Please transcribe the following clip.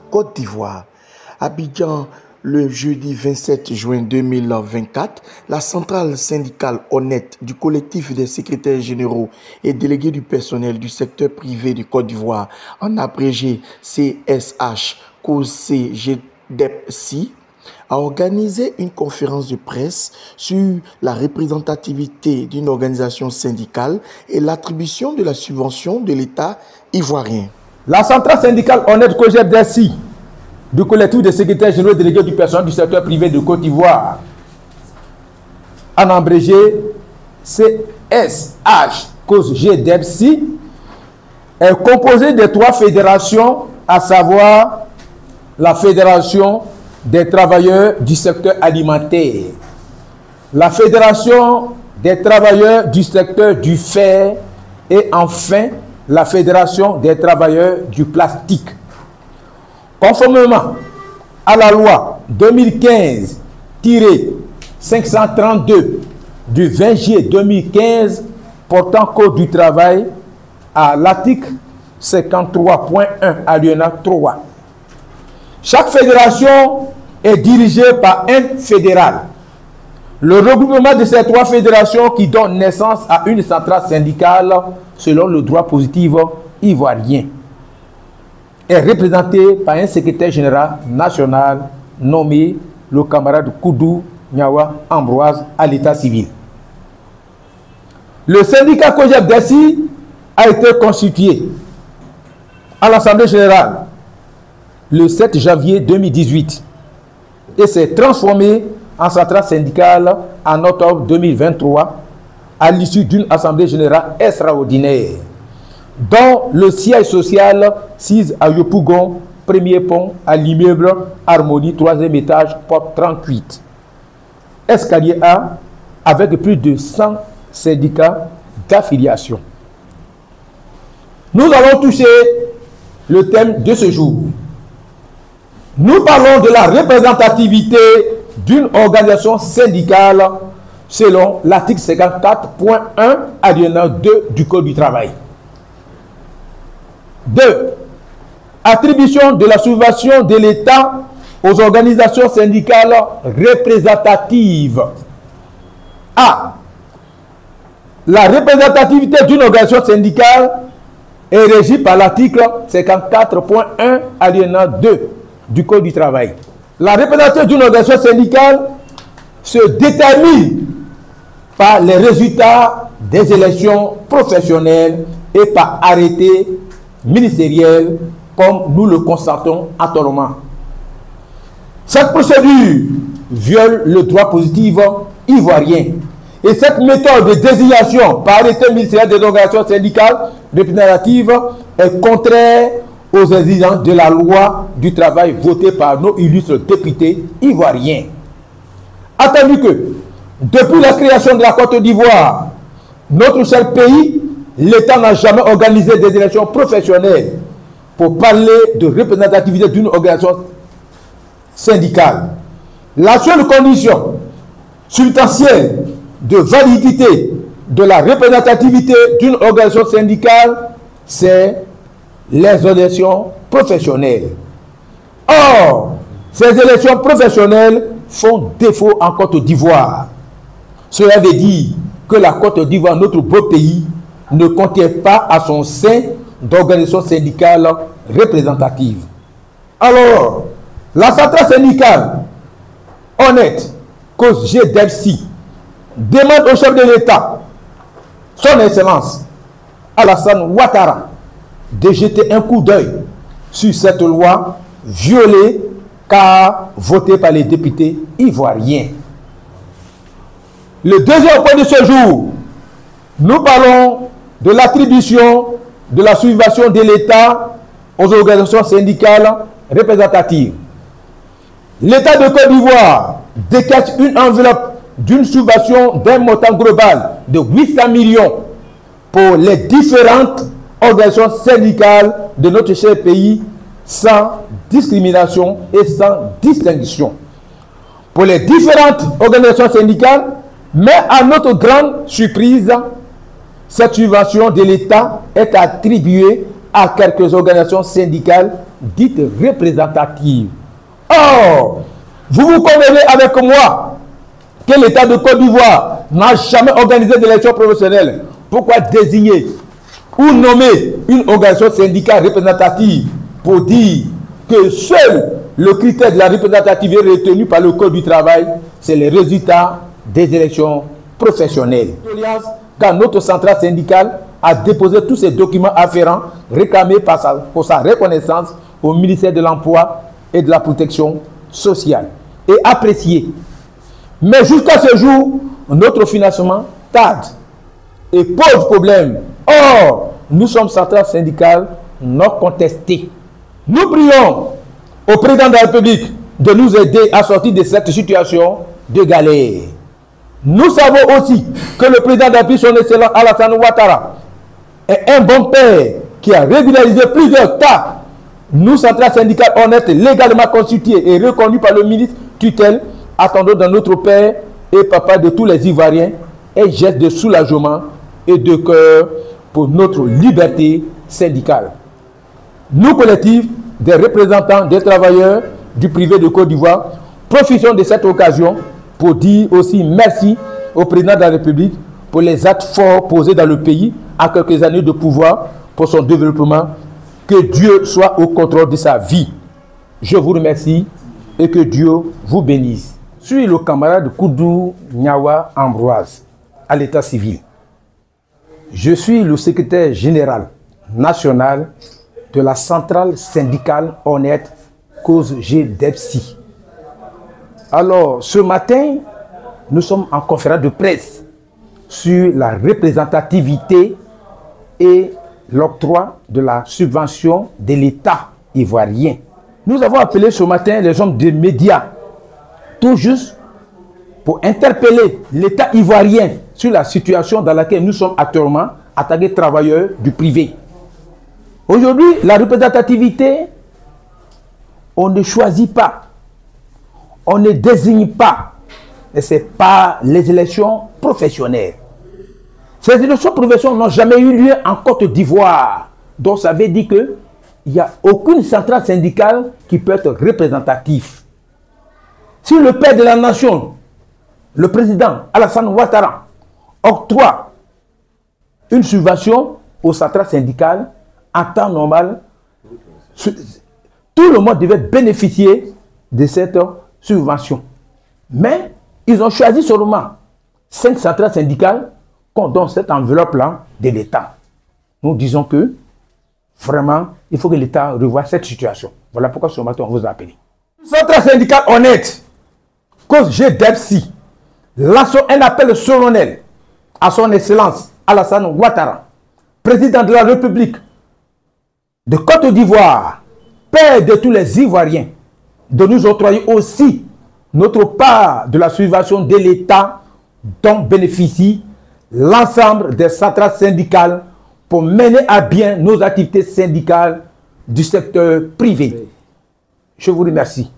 Côte d'Ivoire. Abidjan, le jeudi 27 juin 2024, la centrale syndicale honnête du collectif des secrétaires généraux et délégués du personnel du secteur privé de Côte d'Ivoire, en abrégé CSH, COSE-GDEPSI, a organisé une conférence de presse sur la représentativité d'une organisation syndicale et l'attribution de la subvention de l'État ivoirien. La centrale syndicale honnête COSE-GDEPSI du collectif des secrétaires généraux et délégués du personnel du secteur privé de Côte d'Ivoire, en abrégé CSH, COSE-GDEPSI, est composée de 3 fédérations, à savoir la Fédération des travailleurs du secteur alimentaire, la Fédération des travailleurs du secteur du fer et enfin la Fédération des travailleurs du plastique. Conformément à la loi 2015-532 du 20 juillet 2015 portant Code du travail, à l'article 53.1 alinéa 3, chaque fédération est dirigée par un fédéral. Le regroupement de ces 3 fédérations qui donnent naissance à une centrale syndicale selon le droit positif ivoirien est représenté par un secrétaire général national nommé le camarade Koudou Nyawa Ambroise à l'état civil. Le syndicat COSE-GDEPSI a été constitué à l'Assemblée générale le 7 janvier 2018 et s'est transformé en centrale syndicale en octobre 2023 à l'issue d'une Assemblée générale extraordinaire dont le siège social sise à Yopougon, premier pont à l'immeuble Harmonie, 3e étage, porte 38. Escalier A, avec plus de 100 syndicats d'affiliation. Nous allons toucher le thème de ce jour. Nous parlons de la représentativité d'une organisation syndicale selon l'article 54.1 alinéa 2 du Code du travail. 2. Attribution de la subvention de l'État aux organisations syndicales représentatives. A. La représentativité d'une organisation syndicale est régie par l'article 54.1 alinéa 2 du Code du travail. La représentativité d'une organisation syndicale se détermine par les résultats des élections professionnelles et par arrêté ministériel, comme nous le constatons actuellement. Cette procédure viole le droit positif ivoirien et cette méthode de désignation par arrêté ministériel des organisations syndicales représentatives est contraire aux exigences de la loi du travail votée par nos illustres députés ivoiriens. Attendu que, depuis la création de la Côte d'Ivoire, notre cher pays, l'État n'a jamais organisé des élections professionnelles pour parler de représentativité d'une organisation syndicale. La seule condition substantielle de validité de la représentativité d'une organisation syndicale, c'est les élections professionnelles. Or, ces élections professionnelles font défaut en Côte d'Ivoire. Cela veut dire que la Côte d'Ivoire, notre beau pays, ne contient pas à son sein d'organisations syndicales représentatives. Alors, la centrale syndicale honnête, COSE-GDEPSI, demande au chef de l'État, son Excellence Alassane Ouattara, de jeter un coup d'œil sur cette loi violée car votée par les députés ivoiriens. Le deuxième point de ce jour, nous parlons de l'attribution de la subvention de l'État aux organisations syndicales représentatives. L'État de Côte d'Ivoire décaisse une enveloppe d'une subvention d'un montant global de 800 millions pour les différentes organisations syndicales de notre cher pays sans discrimination et sans distinction. Pour les différentes organisations syndicales, mais à notre grande surprise, cette subvention de l'État est attribuée à quelques organisations syndicales dite représentative. Or, vous vous convenez avec moi que l'État de Côte d'Ivoire n'a jamais organisé d'élection professionnelle. Pourquoi désigner ou nommer une organisation syndicale représentative pour dire que seul le critère de la représentativité retenu par le Code du travail, c'est les résultats des élections professionnelles. Car notre centrale syndicale a déposé tous ces documents afférents réclamés pour sa reconnaissance au ministère de l'Emploi et de la Protection sociale et appréciés. Mais jusqu'à ce jour, notre financement tarde et pose problème. Or, nous sommes centrales syndicales non contestées. Nous prions au président de la République de nous aider à sortir de cette situation de galère. Nous savons aussi que le président de la République, son excellent Alassane Ouattara, est un bon père qui a régularisé plusieurs cas. Nous, centrales syndicales honnêtes, légalement constituées et reconnues par le ministre tutelle, attendons dans notre père et papa de tous les Ivoiriens un geste de soulagement et de cœur pour notre liberté syndicale. Nous, collectifs des représentants des travailleurs du privé de Côte d'Ivoire, profitons de cette occasion pour dire aussi merci au président de la République pour les actes forts posés dans le pays à quelques années de pouvoir pour son développement. Que Dieu soit au contrôle de sa vie. Je vous remercie et que Dieu vous bénisse. Je suis le camarade Koudou Nyawa Ambroise à l'état civil. Je suis le secrétaire général national de la centrale syndicale honnête Cause G-DEPSI. Alors, ce matin, nous sommes en conférence de presse sur la représentativité et l'octroi de la subvention de l'État ivoirien. Nous avons appelé ce matin les hommes des médias, tout juste pour interpeller l'État ivoirien sur la situation dans laquelle nous sommes actuellement en tant que travailleurs du privé. Aujourd'hui, la représentativité, on ne choisit pas, on ne désigne pas, et ce n'est pas les élections professionnelles. Ces élections professionnelles n'ont jamais eu lieu en Côte d'Ivoire. Donc ça veut dire qu'il n'y a aucune centrale syndicale qui peut être représentative. Si le père de la nation, le président Alassane Ouattara, octroie une subvention aux centrales syndicales, en temps normal, tout le monde devait bénéficier de cette subvention. Mais ils ont choisi seulement 5 centrales syndicales qu'on donne cette enveloppe-là de l'État. Nous disons que, vraiment, il faut que l'État revoie cette situation. Voilà pourquoi ce matin, on vous a appelé. Centrale syndicale honnête, Cause G-DEPSI, lançons un appel solennel à son Excellence Alassane Ouattara, président de la République de Côte d'Ivoire, père de tous les Ivoiriens, de nous octroyer aussi notre part de la subvention de l'État dont bénéficie l'ensemble des centrales syndicales pour mener à bien nos activités syndicales du secteur privé. Je vous remercie.